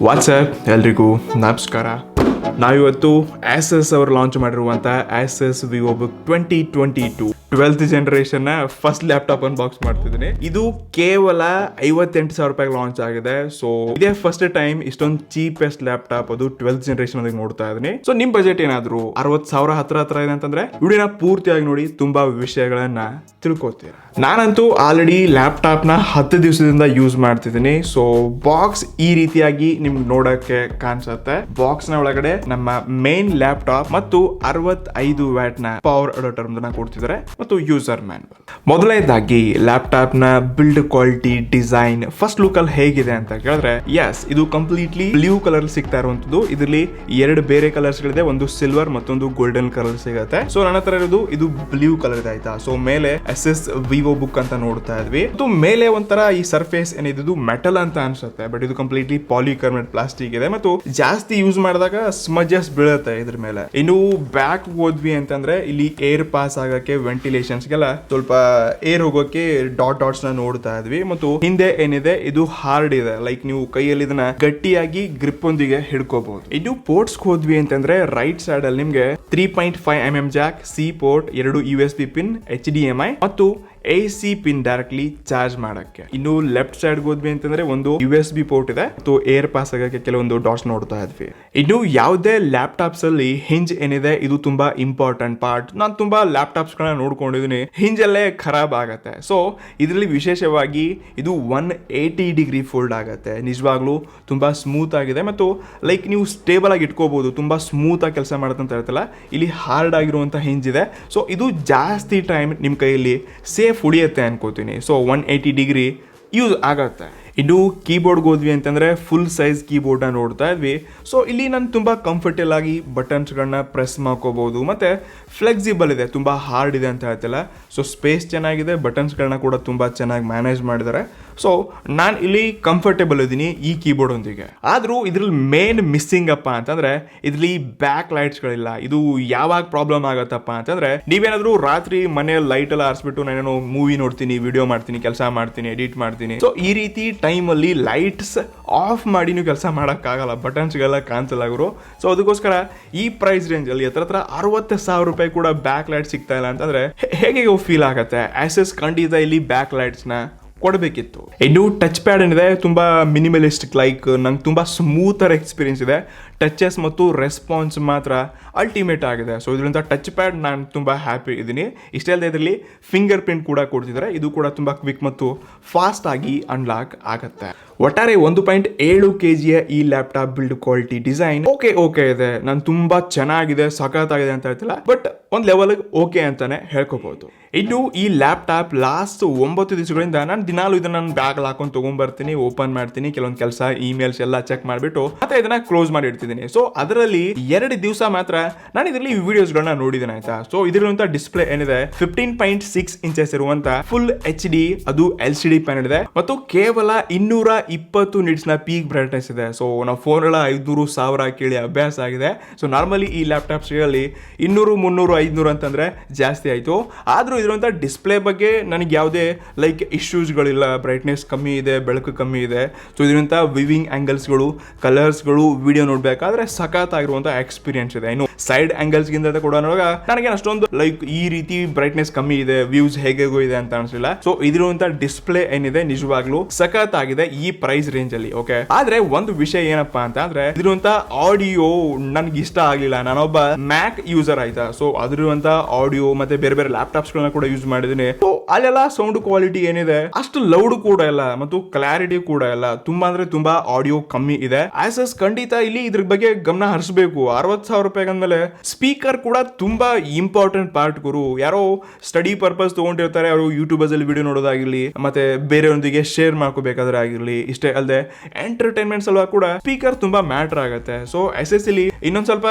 WhatsApp ಎಲ್ರಿಗೂ ನಮಸ್ಕಾರ. ನಾವಿವತ್ತು ASUS ಅವರು ಲಾಂಚ್ ಮಾಡಿರುವಂಥ ASUS Vivobook 2022 12th generation first laptop unbox ಮಾಡ್ತಿದ್ದೀನಿ. ಇದು ಕೇವಲ 58,000 ರೂಪಾಯಿಗೆ ಲಾಂಚ್ ಆಗಿದೆ. ಸೊ ಇದೇ ಫಸ್ಟ್ ಟೈಮ್ ಇಷ್ಟೊಂದು ಚೀಪೆಸ್ಟ್ ಲ್ಯಾಪ್ಟಾಪ್ ಅದು 12th ಜನರೇಷನ್ ಅಲ್ಲಿ ನೋಡ್ತಾ ಇದೀನಿ. ಸೊ ನಿಮ್ ಬಜೆಟ್ ಏನಾದ್ರು 60,000 ಹತ್ರ ಇದೆ ಅಂತಂದ್ರೆ ವಿಡಿಯೋನ ಪೂರ್ತಿಯಾಗಿ ನೋಡಿ, ತುಂಬಾ ವಿಷಯಗಳನ್ನ ತಿಳ್ಕೊತೀರಾ. ನಾನಂತೂ ಆಲ್ರೆಡಿ ಲ್ಯಾಪ್ಟಾಪ್ ನ 10 ದಿವಸದಿಂದ ಯೂಸ್ ಮಾಡ್ತಿದ್ದೀನಿ. ಸೊ ಬಾಕ್ಸ್ ಈ ರೀತಿಯಾಗಿ ನಿಮ್ಗೆ ನೋಡಕ್ಕೆ ಕಾಣಿಸುತ್ತೆ. ಬಾಕ್ಸ್ ನ ಒಳಗಡೆ ನಮ್ಮ ಮೇನ್ ಲ್ಯಾಪ್ಟಾಪ್ ಮತ್ತು 65 ವ್ಯಾಟ್ ನ ಪವರ್ ಅಡಾಪ್ಟರ್ ಕೊಡ್ತಿದ್ದಾರೆ ಮತ್ತು ಯೂಸರ್ ಮ್ಯಾನ್ಯುವಲ್. ಮೊದಲನೇದಾಗಿ ಲ್ಯಾಪ್ಟಾಪ್ ನ build quality, design, first look ಅಲ್ಲಿ ಹೇಗಿದೆ ಅಂತ ಕೇಳಿದ್ರೆ, ಎಸ್ ಇದು ಕಂಪ್ಲೀಟ್ಲಿ ಬ್ಲೂ ಕಲರ್ ಸಿಗ್ತಾ ಇರುವಂತದ್ದು. ಇದರಲ್ಲಿ 2 ಬೇರೆ ಕಲರ್ಸ್ ಗಳಿದೆ, ಒಂದು ಸಿಲ್ವರ್ ಮತ್ತೊಂದು ಗೋಲ್ಡನ್ ಕಲರ್ ಸಿಗುತ್ತೆ. ಸೊ ನನ್ನ ಹತ್ರ ಇರೋದು ಇದು ಬ್ಲೂ ಕಲರ್ ಇದೆ ಆಯ್ತಾ. ಸೊ ಮೇಲೆ ASUS Vivobook ಅಂತ ನೋಡ್ತಾ ಇದ್ವಿ. ಮತ್ತು ಮೇಲೆ ಒಂಥರ ಈ ಸರ್ಫೇಸ್ ಏನಿದು ಮೆಟಲ್ ಅಂತ ಅನ್ಸುತ್ತೆ, ಬಟ್ ಇದು ಕಂಪ್ಲೀಟ್ಲಿ ಪಾಲಿಕಾರ್ಬನೇಟ್ ಪ್ಲಾಸ್ಟಿಕ್ ಇದೆ ಮತ್ತು ಜಾಸ್ತಿ ಯೂಸ್ ಮಾಡಿದಾಗ ಸ್ಮಜಸ್ ಬೀಳುತ್ತೆ ಇದ್ರ ಮೇಲೆ. ಇನ್ನು ಬ್ಯಾಕ್ ಹೋದ್ವಿ ಅಂತಂದ್ರೆ ಇಲ್ಲಿ ಏರ್ ಪಾಸ್ ಆಗಕ್ಕೆ, ವೆಂಟಿಲೇಷನ್ಸ್ ಗೆಲ್ಲ ಸ್ವಲ್ಪ ಏರ್ ಹೋಗೋಕೆ ಡಾಟ್ಸ್ ನ ನೋಡ್ತಾ ಇದ್ವಿ. ಮತ್ತು ಹಿಂದೆ ಏನಿದೆ ಇದು ಹಾರ್ಡ್ ಇದೆ, ಲೈಕ್ ನೀವು ಕೈಯಲ್ಲಿ ಇದನ್ನ ಗಟ್ಟಿಯಾಗಿ ಗ್ರಿಪ್ ಒಂದಿಗೆ ಹಿಡ್ಕೋಬಹುದು. ಇದು ಪೋರ್ಟ್ಸ್ ಹೋದ್ವಿ ಅಂತಂದ್ರೆ ರೈಟ್ ಸೈಡ್ ಅಲ್ಲಿ ನಿಮ್ಗೆ 3.5mm Jack, C port, 2 USB pin, HDMI ಮತ್ತು AC ಪಿನ್ ಡೈರೆಕ್ಟ್ಲಿ ಚಾರ್ಜ್ ಮಾಡಕ್ಕೆ. ಇನ್ನು ಲೆಫ್ಟ್ ಸೈಡ್ ಹೋದ್ವಿ ಅಂತಂದ್ರೆ ಒಂದು USB ಪೋರ್ಟ್ ಇದೆ ಮತ್ತು ಏರ್ ಪಾಸ್ ಆಗಕ್ಕೆ ಕೆಲವೊಂದು ಡಾಟ್ಸ್ ನೋಡ್ತಾ ಇದ್ವಿ. ಇನ್ನು ಯಾವುದೇ ಲ್ಯಾಪ್ಟಾಪ್ಸ್ ಅಲ್ಲಿ ಹಿಂಜ್ ಏನಿದೆ ಇದು ತುಂಬಾ ಇಂಪಾರ್ಟೆಂಟ್ ಪಾರ್ಟ್. ನಾನು ತುಂಬಾ ಲ್ಯಾಪ್ಟಾಪ್ಸ್ ಗಳನ್ನ ನೋಡ್ಕೊಂಡಿದ್ದೀನಿ, ಹಿಂಜ್ ಅಲ್ಲೇ ಖರಾಬ್ ಆಗತ್ತೆ. ಸೊ ಇದರಲ್ಲಿ ವಿಶೇಷವಾಗಿ ಇದು 180 ಡಿಗ್ರಿ ಫೋಲ್ಡ್ ಆಗತ್ತೆ. ನಿಜವಾಗ್ಲೂ ತುಂಬಾ ಸ್ಮೂತ್ ಆಗಿದೆ ಮತ್ತು ಲೈಕ್ ನೀವು ಸ್ಟೇಬಲ್ ಆಗಿ ಇಟ್ಕೋಬಹುದು. ತುಂಬಾ ಸ್ಮೂತ್ ಆಗಿ ಕೆಲಸ ಮಾಡುತ್ತೆ ಅಂತ ಹೇಳ್ತಲ್ಲ, ಇಲ್ಲಿ ಹಾರ್ಡ್ ಆಗಿರುವಂತ ಹಿಂಜ್ ಇದೆ. ಸೊ ಇದು ಜಾಸ್ತಿ ಟೈಮ್ ನಿಮ್ ಕೈಯಲ್ಲಿ ಸೇಫ್ ಉಳಿಯುತ್ತೆ ಅನ್ಕೋತೀನಿ. ಸೊ 180 ಡಿಗ್ರಿ ಯೂಸ್ ಆಗತ್ತೆ. ಇನ್ನು ಕೀಬೋರ್ಡ್ಗೆ ಹೋದ್ವಿ ಅಂತಂದ್ರೆ ಫುಲ್ ಸೈಜ್ ಕೀಬೋರ್ಡ್ನ ನೋಡ್ತಾ ಇದ್ವಿ. ಸೊ ಇಲ್ಲಿ ನಾನು ತುಂಬಾ ಕಂಫರ್ಟೇಬಲ್ ಆಗಿ ಬಟನ್ಸ್ಗಳನ್ನ ಪ್ರೆಸ್ ಮಾಡ್ಕೋಬಹುದು ಮತ್ತೆ ಫ್ಲೆಕ್ಸಿಬಲ್ ಇದೆ, ತುಂಬಾ ಹಾರ್ಡ್ ಇದೆ ಅಂತ ಹೇಳ್ತಿಲ್ಲ. ಸೊ ಸ್ಪೇಸ್ ಚೆನ್ನಾಗಿದೆ, ಬಟನ್ಸ್ಗಳನ್ನ ಕೂಡ ತುಂಬಾ ಚೆನ್ನಾಗಿ ಮ್ಯಾನೇಜ್ ಮಾಡಿದ್ದಾರೆ. ಸೊ ನಾನು ಇಲ್ಲಿ ಕಂಫರ್ಟೇಬಲ್ ಇದ್ದೀನಿ ಈ ಕೀಬೋರ್ಡ್ ಒಂದಿಗೆ. ಆದ್ರೂ ಇದ್ರಲ್ಲಿ ಮೇನ್ ಮಿಸ್ಸಿಂಗ್ ಅಪ್ಪ ಅಂತಂದ್ರೆ ಇದ್ರಲ್ಲಿ ಬ್ಯಾಕ್ ಲೈಟ್ಸ್ಗಳಿಲ್ಲ. ಇದು ಯಾವಾಗ ಪ್ರಾಬ್ಲಮ್ ಆಗತ್ತಪ್ಪ ಅಂತಂದ್ರೆ, ನೀವೇನಾದ್ರೂ ರಾತ್ರಿ ಮನೆಯಲ್ಲಿ ಲೈಟ್ ಎಲ್ಲ ಆರಿಸ್ಬಿಟ್ಟು ನಾನೇನೋ ಮೂವಿ ನೋಡ್ತೀನಿ, ವಿಡಿಯೋ ಮಾಡ್ತೀನಿ, ಕೆಲಸ ಮಾಡ್ತೀನಿ, ಎಡಿಟ್ ಮಾಡ್ತೀನಿ. ಸೊ ಈ ರೀತಿ ಟೈಮ್ ಅಲ್ಲಿ ಲೈಟ್ಸ್ ಆಫ್ ಮಾಡಿ ನೀವು ಕೆಲಸ ಮಾಡೋಕ್ಕಾಗಲ್ಲ, ಬಟನ್ಸ್ಗೆಲ್ಲ ಕ್ಯಾನ್ಸಲ್ ಆಗಿರೋ. ಸೊ ಅದಕ್ಕೋಸ್ಕರ ಈ ಪ್ರೈಸ್ ರೇಂಜ್ ಅಲ್ಲಿ ಹತ್ರ 60,000 ರೂಪಾಯಿ ಕೂಡ ಬ್ಯಾಕ್ ಲೈಟ್ ಸಿಗ್ತಾ ಇಲ್ಲ ಅಂತಂದ್ರೆ ಹೇಗೆ ಫೀಲ್ ಆಗತ್ತೆ. ASUS ಖಂಡಿತ ಇಲ್ಲಿ ಬ್ಯಾಕ್ ಲೈಟ್ಸ್ ನ ಕೊಡಬೇಕಿತ್ತು. ಇನ್ನು ಟಚ್ ಪ್ಯಾಡ್ ಏನಿದೆ ತುಂಬಾ ಮಿನಿಮಲಿಸ್ಟಿಕ್, ಲೈಕ್ ನಂಗೆ ತುಂಬಾ ಸ್ಮೂತರ್ ಎಕ್ಸ್ಪೀರಿಯನ್ಸ್ ಇದೆ. ಟಚಸ್ ಮತ್ತು ರೆಸ್ಪಾನ್ಸ್ ಮಾತ್ರ ಅಲ್ಟಿಮೇಟ್ ಆಗಿದೆ. ಸೊ ಇದರಿಂದ ಟಚ್ ಪ್ಯಾಡ್ ನಾನು ತುಂಬಾ ಹ್ಯಾಪಿ ಇದ್ದೀನಿ. ಇಷ್ಟೇ ಅಲ್ಲದೆ ಇದರಲ್ಲಿ ಫಿಂಗರ್ ಪ್ರಿಂಟ್ ಕೂಡ ಕೊಡ್ತಿದ್ದಾರೆ. ಇದು ಕೂಡ ತುಂಬಾ ಕ್ವಿಕ್ ಮತ್ತು ಫಾಸ್ಟ್ ಆಗಿ ಅನ್ಲಾಕ್ ಆಗುತ್ತೆ. ಒಟ್ಟಾರೆ 1.7 kg ಈ laptop build quality, design okay ಇದೆ. ನಾನು ತುಂಬಾ ಚೆನ್ನಾಗಿದೆ, ಸಖತ್ತಾಗಿದೆ ಅಂತ ಹೇಳ್ತಿಲ್ಲ, ಬಟ್ ಒಂದು ಲೆವೆಲ್ ಓಕೆ ಅಂತಾನೆ ಹೇಳ್ಕೋಬಹುದು. ಇನ್ನು ಈ ಲ್ಯಾಪ್ಟಾಪ್ ಲಾಸ್ಟ್ 9 ದಿವಸಗಳಿಂದ ನಾನು ದಿನಾಲು ಇದನ್ನ ನನ್ನ ಬ್ಯಾಗ್ ಹಾಕೊಂಡು ತಗೊಂಡ್ಬರ್ತೀನಿ, ಓಪನ್ ಮಾಡ್ತೀನಿ, ಕೆಲವೊಂದು ಕೆಲಸ ಇಮೇಲ್ಸ್ ಎಲ್ಲ ಚೆಕ್ ಮಾಡಿಬಿಟ್ಟು ಮತ್ತೆ ಇದನ್ನ ಕ್ಲೋಸ್ ಮಾಡಿ ಇಡ್ತಿದ್ದೀನಿ. ಸೊ ಅದರಲ್ಲಿ 2 ದಿವಸ ಮಾತ್ರ ನಾನು ಇದರಲ್ಲಿ ವಿಡಿಯೋಸ್ಗಳನ್ನ ನೋಡಿದ್ದೇನೆ ಆಯ್ತಾ. ಸೊ ಇದರಲ್ಲಿರುವಂತ ಡಿಸ್ಪ್ಲೇ ಏನಿದೆ 15.6 ಇಂಚಸ್ ಇರುವಂತ ಫುಲ್ HD ಅದು LCD ಪ್ಯಾನಲ್ ಇದೆ ಮತ್ತು ಕೇವಲ 220 ನಿಟ್ಸ್ ನ ಪೀಕ್ ಬ್ರೈಟ್ನೆಸ್ ಇದೆ. ಸೊ ನಾವು ಫೋನ್ ಎಲ್ಲ 500,000 ಕೇಳಿ ಅಭ್ಯಾಸ ಆಗಿದೆ. ಸೊ ನಾರ್ಮಲಿ ಈ ಲ್ಯಾಪ್ಟಾಪ್ಸ್ ಗಳಲ್ಲಿ 200, 300, 500 ಅಂತಂದ್ರೆ ಜಾಸ್ತಿ ಆಯ್ತು. ಆದ್ರೂ ಇರುವಂತ ಡಿಸ್ಪ್ಲೇ ಬಗ್ಗೆ ನನಗೆ ಯಾವುದೇ ಲೈಕ್ ಇಶ್ಯೂಸ್ಗಳಿಲ್ಲ. ಬ್ರೈಟ್ನೆಸ್ ಕಮ್ಮಿ ಇದೆ, ಬೆಳಕು ಕಮ್ಮಿ ಇದೆ. ಸೊ ಇದರಿಂದ ವಿವಿಂಗ್ ಆಂಗಲ್ಸ್ಗಳು, ಕಲರ್ಸ್ಗಳು ವಿಡಿಯೋ ನೋಡ್ಬೇಕಾದ್ರೆ ಸಖತ್ ಆಗಿರುವಂತ ಎಕ್ಸ್ಪೀರಿಯನ್ಸ್ ಇದೆ. ಇನ್ನು ಸೈಡ್ ಆಂಗಲ್ಸ್ ಗಿಂತ ಕೂಡ ನೋಡುವಾಗ ನನಗೆ ಅಷ್ಟೊಂದು ಲೈಕ್ ಈ ರೀತಿ ಬ್ರೈಟ್ನೆಸ್ ಕಮ್ಮಿ ಇದೆ, ವ್ಯೂಸ್ ಹೇಗೆಗೋ ಇದೆ ಅಂತ ಅನ್ಸಿಲ್ಲ. ಸೊ ಇದಿರುವಂತ ಡಿಸ್ಪ್ಲೇ ಏನಿದೆ ನಿಜವಾಗ್ಲೂ ಸಖತ್ ಆಗಿದೆ ಈ ಪ್ರೈಸ್ ರೇಂಜ್ ಅಲ್ಲಿ. ಓಕೆ, ಆದ್ರೆ ಒಂದು ವಿಷಯ ಏನಪ್ಪಾ ಅಂತ ಅಂದ್ರೆ ಇದಿರುವಂತ ಆಡಿಯೋ ನನ್ಗೆ ಇಷ್ಟ ಆಗ್ಲಿಲ್ಲ. ನಾನೊಬ್ಬ ಮ್ಯಾಕ್ ಯೂಸರ್ ಆಯ್ತಾ. ಸೊ ಅದಿರುವಂತ ಆಡಿಯೋ ಮತ್ತೆ ಬೇರೆ ಬೇರೆ ಲ್ಯಾಪ್ಟಾಪ್ಸ್ ಗಳನ್ನ ಕೂಡ ಯೂಸ್ ಮಾಡಿದೀನಿ. ಸೊ ಅಲ್ಲೆಲ್ಲ ಸೌಂಡ್ ಕ್ವಾಲಿಟಿ ಏನಿದೆ ಅಷ್ಟು ಲೌಡ್ ಕೂಡ ಇಲ್ಲ ಮತ್ತು ಕ್ಲಾರಿಟಿ ಕೂಡ ಇಲ್ಲ. ತುಂಬಾ ಅಂದ್ರೆ ತುಂಬಾ ಆಡಿಯೋ ಕಮ್ಮಿ ಇದೆ. ASUS ಖಂಡಿತ ಇಲ್ಲಿ ಇದ್ರ ಬಗ್ಗೆ ಗಮನ ಹರಿಸಬೇಕು. 60,000 ರೂಪಾಯಿ ಅಂದ್ಮೇಲೆ ಸ್ಪೀಕರ್ ಕೂಡ ತುಂಬಾ ಇಂಪಾರ್ಟೆಂಟ್ ಪಾರ್ಟ್ ಗುರು. ಯಾರೋ ಸ್ಟಡಿ ಪರ್ಪಸ್ ತಗೊಂಡಿರ್ತಾರೆ, ಅವರು ಯೂಟ್ಯೂಬರ್ಸ್ ಅಲ್ಲಿ ವಿಡಿಯೋ ನೋಡೋದಾಗಿರ್ಲಿ ಮತ್ತೆ ಬೇರೆಯೊಂದಿಗೆ ಶೇರ್ ಮಾಡ್ಕೋಬೇಕಾದ್ರೆ ಆಗಿರ್ಲಿ. ಇಷ್ಟೇ ಅಲ್ಲದೆ ಎಂಟರ್ಟೈನ್ಮೆಂಟ್ ಸಲುವಾಗಿ ಕೂಡ ಸ್ಪೀಕರ್ ತುಂಬಾ ಮ್ಯಾಟರ್ ಆಗುತ್ತೆ. ಸೊ ASUS ಇಲ್ಲಿ ಇನ್ನೊಂದ್ ಸ್ವಲ್ಪ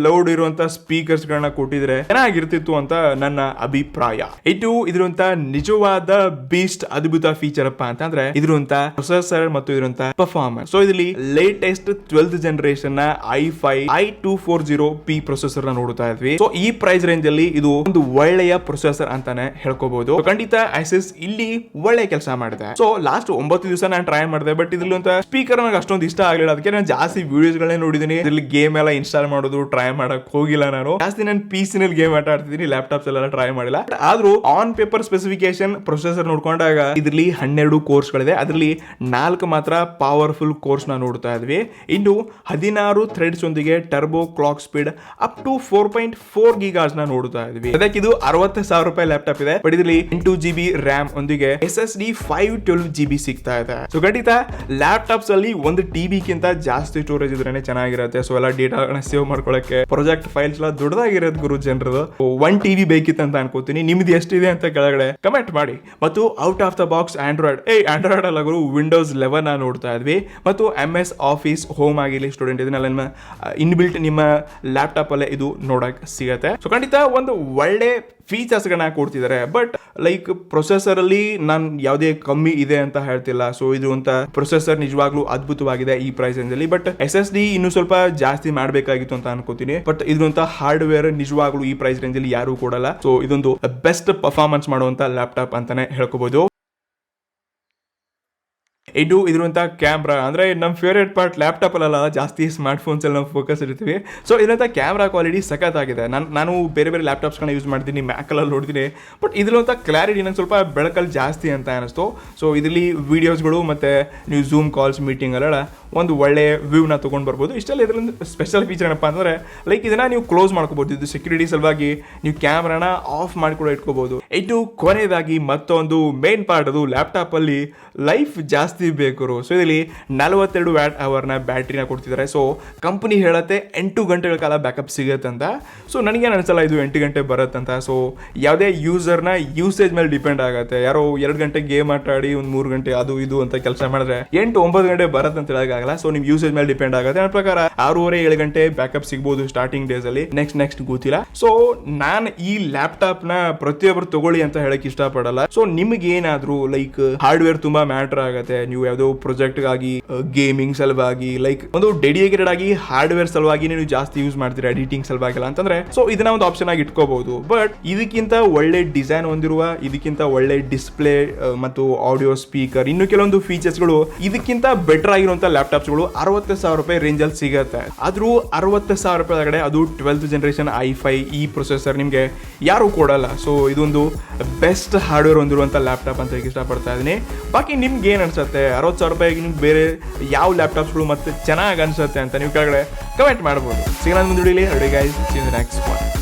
ಲೌಡ್ ಇರುವಂತ ಸ್ಪೀಕರ್ಸ್ ಗಳನ್ನ ಕೊಟ್ಟಿದ್ರೆ ಚೆನ್ನಾಗಿರ್ತಿತ್ತು ಅಂತ ನನ್ನ ಅಭಿಪ್ರಾಯ. ಇದು ಇದ್ರಂತ ನಿಜವಾದ ಬೀಸ್ಟ್ ಅದ್ಭುತ ಫೀಚರ್ ಅಪ್ಪ ಅಂತಂದ್ರೆ ಇದ್ರಂತ ಪ್ರೊಸೆಸರ್ ಮತ್ತು ಇದ್ರಂತ ಪರ್ಫಾರ್ಮೆನ್ಸ್. ಸೊ ಇದರಲ್ಲಿ ಲೇಟೆಸ್ಟ್ 12th ಜನರೇಷನ್ ನ i5-i240p ಪ್ರೊಸೆಸರ್ ನ ನೋಡ್ತಾ ಇದ್ವಿ. ಸೊ ಈ ಪ್ರೈಸ್ ರೇಂಜ್ ಅಲ್ಲಿ ಇದು ಒಂದು ಒಳ್ಳೆಯ ಪ್ರೊಸೆಸರ್ ಅಂತಾನೆ ಹೇಳ್ಕೋಬಹುದು. ಖಂಡಿತ ಆಸಸ್ ಇಲ್ಲಿ ಒಳ್ಳೆ ಕೆಲಸ ಮಾಡಿದೆ. ಸೊ ಲಾಸ್ಟ್ 9 ದಿವಸ ನಾನು ಟ್ರೈ ಮಾಡಿದೆ, ಬಟ್ ಇದ್ರಲ್ಲಿ ಅಂತ ಸ್ಪೀಕರ್ ನನಗೆ ಅಷ್ಟೊಂದು ಇಷ್ಟ ಆಗಲಿಲ್ಲ. ಅದಕ್ಕೆ ನಾನು ಜಾಸ್ತಿ ವಿಡಿಯೋಸ್ ಗಳನ್ನ ನೋಡಿದೀನಿ. ಇದ್ರಲ್ಲಿ ಗೇಮ್ ಎಲ್ಲ ಇನ್ಸ್ಟಾಲ್ ಮಾಡೋದು ಟ್ರೈ ಮಾಡಕ್ ಹೋಗಿಲ್ಲ. ನಾನು ಜಾಸ್ತಿ ನಾನು PC ನಲ್ಲಿ ಗೇಮ್ ಆಟ ಆಡ್ತಿದ್ದೀನಿ, ಲ್ಯಾಪ್ಟಾಪ್ಸ್ ಎಲ್ಲ ಟ್ರೈ ಮಾಡಿಲ್ಲ. ಆದ್ರೂ ಆನ್ ಪೇಪರ್ ಸ್ಪೆಸಿಫಿಕೇಶನ್ ಪ್ರೊಸೆಸರ್ ನೋಡ್ಕೊಂಡಾಗ ಇದರಲ್ಲಿ 12 ಕೋರ್ಸ್ ಗಳಿದೆ. ಅದರಲ್ಲಿ 4 ಮಾತ್ರ ಪವರ್ಫುಲ್ ಕೋರ್ಸ್ ನ ನೋಡ್ತಾ ಇದ್ವಿ. ಇನ್ನು 16 ಥ್ರೆಡ್ಸ್ ಒಂದಿಗೆ turbo clock speed up to 4.4 ಗೀಗಾಸ್ ನ ನೋಡ್ತಾ ಇದ್ವಿ. ಅದಕ್ಕೆ ಇದು 60,000 ರೂಪಾಯಿ ಲ್ಯಾಪ್ಟಾಪ್ ಇದೆ. ಬಟ್ ಇದರಲ್ಲಿ 8GB ರ್ಯಾಮ್ ಒಂದಿಗೆ SSD 512GB ಸಿಗ್ತಾ ಇದೆ. ಸೊ ಖಂಡಿತ ಲ್ಯಾಪ್ಟಾಪ್ಸ್ ಅಲ್ಲಿ 1 TB ಗಿಂತ ಜಾಸ್ತಿ ಸ್ಟೋರೇಜ್ ಇದ್ರೇನೆ ಚೆನ್ನಾಗಿರುತ್ತೆ. ಸೊ ಎಲ್ಲ ಡೇಟಾ ಸೇವ್ ಮಾಡ್ಕೊಳ್ಳಕ್ಕೆ ಪ್ರಾಜೆಕ್ಟ್ ಫೈಲ್ಸ್ ಎಲ್ಲ ದೊಡ್ಡದಾಗಿರೋದು ಗುರು ಜನರದು. 1 TB ಬೇಕಿತ್ತು ಅಂತ ಅನ್ಕೋತೀನಿ. ನಿಮ್ದು ಎಷ್ಟಿದೆ ಅಂತ ಕೆಳಗಡೆ ಕಮೆಂಟ್ ಮಾಡಿ. ಮತ್ತು out of the box Android ಅಲ್ಲ ಗುರು, ವಿಂಡೋಸ್ 11 ನೋಡ್ತಾ ಇದ್ವಿ. ಮತ್ತು MS ಆಫೀಸ್ ಹೋಮ್ ಆಗಿಲಿ ಸ್ಟೂಡೆಂಟ್ ಇದನ್ನೆಲ್ಲ ನಿಮ್ಮ ಇನ್ಬಿಲ್ಟ್ ನಿಮ್ಮ ಲ್ಯಾಪ್ಟಾಪ್ ಅಲ್ಲೇ ಇದು ನೋಡಕ್ ಸಿಗತ್ತೆ. ಸೊ ಖಂಡಿತ ಒಂದು ಒಳ್ಳೆ ಫೀಚರ್ಸ್ ಗಳನ್ನ ಕೊಡ್ತಿದ್ದಾರೆ. ಬಟ್ ಲೈಕ್ ಪ್ರೊಸೆಸರ್ ಅಲ್ಲಿ ನಾನು ಯಾವುದೇ ಕಮ್ಮಿ ಇದೆ ಅಂತ ಹೇಳ್ತಿಲ್ಲ. ಸೊ ಇದು ಅಂತ ಪ್ರೊಸೆಸರ್ ನಿಜವಾಗ್ಲೂ ಅದ್ಭುತವಾಗಿದೆ ಈ ಪ್ರೈಸ್ ರೇಂಜ್ ಅಲ್ಲಿ. ಬಟ್ SSD ಇನ್ನೂ ಸ್ವಲ್ಪ ಜಾಸ್ತಿ ಮಾಡಬೇಕಾಗಿತ್ತು ಅಂತ ಅನ್ಕೋತೀನಿ. ಬಟ್ ಇದಂತ ಹಾರ್ಡ್ವೇರ್ ನಿಜವಾಗ್ಲೂ ಈ ಪ್ರೈಸ್ ರೇಂಜ್ ಅಲ್ಲಿ ಯಾರು ಕೊಡಲ್ಲ. ಸೊ ಇದೊಂದು ಬೆಸ್ಟ್ ಪರ್ಫಾರ್ಮೆನ್ಸ್ ಮಾಡುವಂತ ಲ್ಯಾಪ್ಟಾಪ್ ಅಂತಾನೆ ಹೇಳ್ಕೋಬಹುದು. ಇದು ಇದ್ರಂತ ಕ್ಯಾಮ್ರಾ ಅಂದ್ರೆ ನಮ್ಮ ಫೇವ್ರೇಟ್ ಪಾರ್ಟ್ ಲ್ಯಾಪ್ಟಾಪ್ ಅಲ್ಲ, ಜಾಸ್ತಿ ಸ್ಮಾರ್ಟ್ ಫೋನ್ಸ್ ಅಲ್ಲಿ ನಾವು ಫೋಕಸ್ ಇರ್ತೀವಿ. ಸೊ ಇದರಂತ ಕ್ಯಾಮ್ರಾ ಕ್ವಾಲಿಟಿ ಸಖತ್ ಆಗಿದೆ. ನಾನು ಬೇರೆ ಬೇರೆ ಲ್ಯಾಪ್ಟಾಪ್ಸ್ಗಳನ್ನ ಯೂಸ್ ಮಾಡ್ತೀನಿ, ಮ್ಯಾಕಲ್ಲಿ ನೋಡ್ತೀನಿ. ಬಟ್ ಇದ್ರಂತ ಕ್ಲಾರಿಟಿ ನಂಗೆ ಸ್ವಲ್ಪ ಬೆಳಕಲ್ಲಿ ಜಾಸ್ತಿ ಅಂತ ಅನಿಸ್ತು. ಸೊ ಇದರಲ್ಲಿ ವಿಡಿಯೋಸ್ಗಳು ಮತ್ತೆ ನೀವು ಝೂಮ್ ಕಾಲ್ಸ್ ಮೀಟಿಂಗ್ ಅಲ್ಲ ಒಂದು ಒಳ್ಳೆ ವ್ಯೂನ ತೊಗೊಂಡು ಬರ್ಬೋದು. ಇಷ್ಟೆಲ್ಲ ಇದರಲ್ಲಿ ಸ್ಪೆಷಲ್ ಫೀಚರ್ ಏನಪ್ಪ ಅಂದರೆ ಲೈಕ್ ಇದನ್ನ ನೀವು ಕ್ಲೋಸ್ ಮಾಡ್ಕೋಬಹುದು. ಇದು ಸೆಕ್ಯೂರಿಟಿ ಸಲುವಾಗಿ ನೀವು ಕ್ಯಾಮ್ರಾನ ಆಫ್ ಮಾಡಿ ಕೂಡ ಇಟ್ಕೋಬಹುದು. ಇದು ಕೊನೆಯದಾಗಿ ಮತ್ತೊಂದು ಮೇನ್ ಪಾರ್ಟ್, ಅದು ಲ್ಯಾಪ್ಟಾಪ್ ಅಲ್ಲಿ ಲೈಫ್ ಜಾಸ್ತಿ ಬೇಕು. ಸೊ ಇದರಲ್ಲಿ 42 ವ್ಯಾಟ್ ಅವರ್ನ ಬ್ಯಾಟ್ರಿನ ಕೊಡ್ತಿದ್ದಾರೆ. ಸೊ ಕಂಪನಿ ಹೇಳತ್ತೆ 8 ಗಂಟೆಗಳ ಕಾಲ ಬ್ಯಾಕಪ್ ಸಿಗುತ್ತೆ ಅಂತ. ಸೊ ನನಗೇನು ಅನ್ಸಲ್ಲ ಇದು 8 ಗಂಟೆ ಬರುತ್ತಂತ. ಸೊ ಯಾವುದೇ ಯೂಸರ್ನ ಯೂಸೇಜ್ ಮೇಲೆ ಡಿಪೆಂಡ್ ಆಗುತ್ತೆ. ಯಾರೋ 2 ಗಂಟೆ ಗೇಮ್ ಆಟಾಡಿ ಒಂದು 3 ಗಂಟೆ ಅದು ಇದು ಅಂತ ಕೆಲಸ ಮಾಡಿದ್ರೆ 8-9 ಗಂಟೆ ಬರುತ್ತೆ ಅಂತ ಹೇಳೋಕ್ಕಾಗಲ್ಲ. ಸೊ ನಿಮ್ ಯೂಸೇಜ್ ಮೇಲೆ ಡಿಪೆಂಡ್ ಆಗುತ್ತೆ. ನನ್ನ ಪ್ರಕಾರ 6-7 ಗಂಟೆ ಬ್ಯಾಕಪ್ ಸಿಗ್ಬೋದು ಸ್ಟಾರ್ಟಿಂಗ್ ಡೇಸ್ ಅಲ್ಲಿ. ನೆಕ್ಸ್ಟ್ ಗೊತ್ತಿಲ್ಲ. ಸೊ ನಾನು ಈ ಲ್ಯಾಪ್ಟಾಪ್ ನ ಪ್ರತಿಯೊಬ್ಬರು ತಗೊಳ್ಳಿ ಅಂತ ಹೇಳಕ್ ಇಷ್ಟಪಡಲ್ಲ. ಸೊ ನಿಮ್ಗೆ ಏನಾದ್ರು ಲೈಕ್ ಹಾರ್ಡ್ವೇರ್ ತುಂಬಾ ಮ್ಯಾಟರ್ ಆಗುತ್ತೆ. ನೀವು ಯಾವುದೋ ಪ್ರಾಜೆಕ್ಟ್ ಗಾಗಿ ಗೇಮಿಂಗ್ ಸಲುವಾಗಿ ಲೈಕ್ ಒಂದು ಡೆಡಿಕೇಟೆಡ್ ಆಗಿ ಹಾರ್ಡ್ವೇರ್ ಸಲುವಾಗಿ ನೀವು ಜಾಸ್ತಿ ಯೂಸ್ ಮಾಡ್ತೀರಾ ಎಡಿಟಿಂಗ್ ಸಲುವಾಗಿಲ್ಲ ಅಂತಂದ್ರೆ ಸೊ ಇದನ್ನ ಒಂದು ಆಪ್ಷನ್ ಆಗಿ ಇಟ್ಕೋಬಹುದು. ಬಟ್ ಇದಕ್ಕಿಂತ ಒಳ್ಳೆ ಡಿಸೈನ್ ಹೊಂದಿರುವ, ಇದಕ್ಕಿಂತ ಒಳ್ಳೆ ಡಿಸ್ಪ್ಲೇ ಮತ್ತು ಆಡಿಯೋ ಸ್ಪೀಕರ್, ಇನ್ನು ಕೆಲವೊಂದು ಫೀಚರ್ಸ್ ಗಳು ಇದಕ್ಕಿಂತ ಬೆಟರ್ ಆಗಿರುವಂತ ಲ್ಯಾಪ್ಟಾಪ್ಸ್ ಗಳು 60,000 ರೂಪಾಯಿ ರೇಂಜ್ ಅಲ್ಲಿ ಸಿಗುತ್ತೆ. ಆದ್ರೂ 60,000 ರೂಪಾಯಿ ಒಳಗಡೆ ಅದು 12th ಜನರೇಷನ್ i5 ಈ ಪ್ರೊಸೆಸರ್ ನಿಮ್ಗೆ ಯಾರು ಕೊಡಲ್ಲ. ಸೊ ಇದೊಂದು ಬೆಸ್ಟ್ ಹಾರ್ಡ್ವೇರ್ ಹೊಂದಿರುವಂತ ಲ್ಯಾಪ್ಟಾಪ್ ಅಂತ ಇಷ್ಟಪಡ್ತಾ ಇದೀನಿ. ಬಾಕಿ ನಿಮ್ಗೆ ಏನ್ ಅನ್ಸುತ್ತೆ? 60,000 ರೂಪಾಯಿಗೆ ನಿಮ್ಗೆ ಬೇರೆ ಯಾವ ಲ್ಯಾಪ್ಟಾಪ್ಸ್ಗಳು ಮತ್ತೆ ಚೆನ್ನಾಗಿ ಅನ್ಸುತ್ತೆ ಅಂತ ನೀವು ಕೆಳಗಡೆ ಕಮೆಂಟ್ ಮಾಡ್ಬೋದು. ಸಿಗೋಣ ಮುಂದೆ guys, see you in the next one.